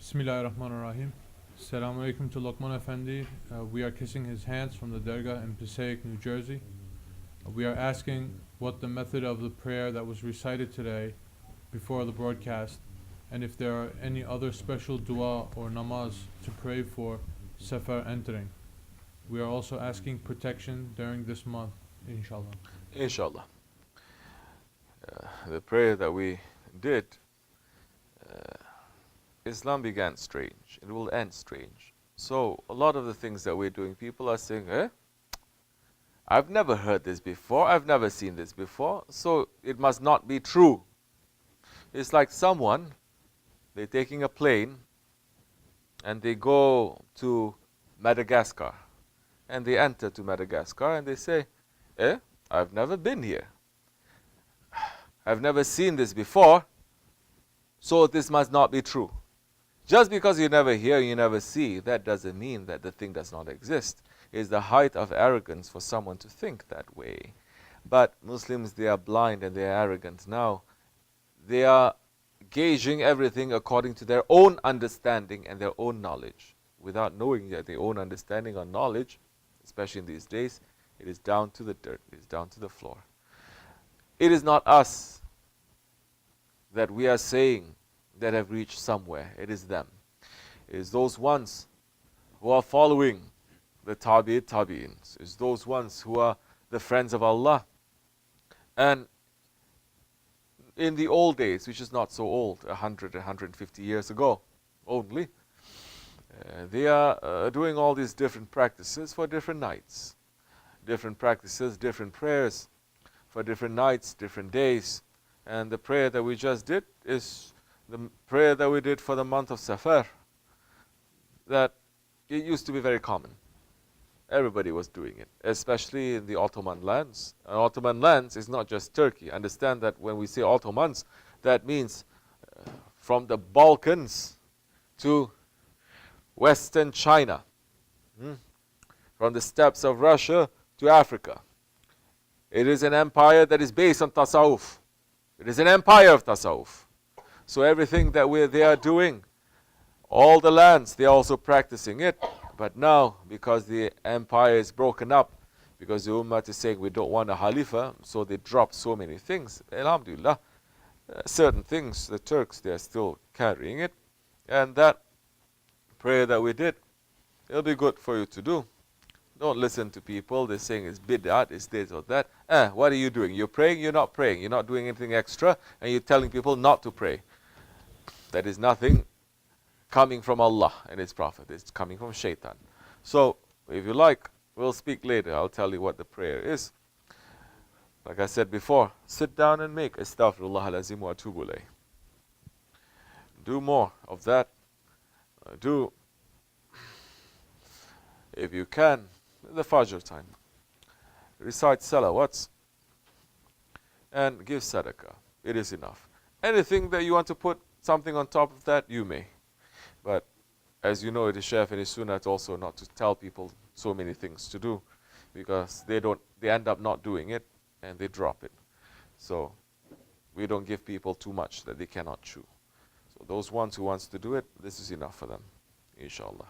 Bismillahirrahmanirrahim. Assalamu alaikum to Lokman Efendi. We are kissing his hands from the Dergah in Puscky, New Jersey. We are asking what the method of the prayer that was recited today before the broadcast, and if there are any other special dua or namaz to pray for Safar entering. We are also asking protection during this month, Insha'Allah. Insha'Allah. The prayer that we did, Islam began strange. It will end strange. So a lot of the things that we're doing, people are saying, I've never heard this before, I've never seen this before, so it must not be true. It's like someone, they're taking a plane and they go to Madagascar, and they enter to Madagascar and they say, I've never been here. I've never seen this before, so this must not be true. Just because you never hear, you never see, that doesn't mean that the thing does not exist. It's the height of arrogance for someone to think that way. But Muslims, they are blind and they are arrogant now. They are gauging everything according to their own understanding and their own knowledge. Without knowing that their own understanding or knowledge, especially in these days, it is down to the dirt, it is down to the floor. It is not us that we are saying that have reached somewhere. It is them. It is those ones who are following the tabi'ins. It is those ones who are the friends of Allah. And in the old days, which is not so old, 100, 150 years ago only, they are doing all these different practices for different nights. Different practices, different prayers for different nights, different days. And the prayer that we just did is the prayer that we did for the month of Safar. That it used to be very common. Everybody was doing it, especially in the Ottoman lands. And Ottoman lands is not just Turkey. Understand that when we say Ottomans, that means from the Balkans to Western China, from the steppes of Russia to Africa. It is an empire that is based on tasawwuf. It is an empire of tasawwuf. So everything that they are doing, all the lands, they are also practicing it. But now, because the empire is broken up, because the Ummah is saying we don't want a Khalifah, so they drop so many things. Alhamdulillah, certain things, the Turks, they are still carrying it. And that prayer that we did, it'll be good for you to do. Don't listen to people, they're saying it's bid'at, it's this or that. What are you doing? You're praying, you're not praying. You're not doing anything extra, and you're telling people not to pray. That is nothing coming from Allah and His Prophet. It's coming from Shaitan. So, if you like, we'll speak later. I'll tell you what the prayer is. Like I said before, sit down and make Astaghfirullah al-Azim wa atubu ilayh. Do more of that. Do, if you can, the Fajr time. Recite salawats and give sadaqah. It is enough. Anything that you want to put something on top of that, you may. But as you know, it is Shaykh and his sunnah also not to tell people so many things to do, because they end up not doing it and they drop it. So we don't give people too much that they cannot chew. So those ones who wants to do it, this is enough for them, Insha'Allah.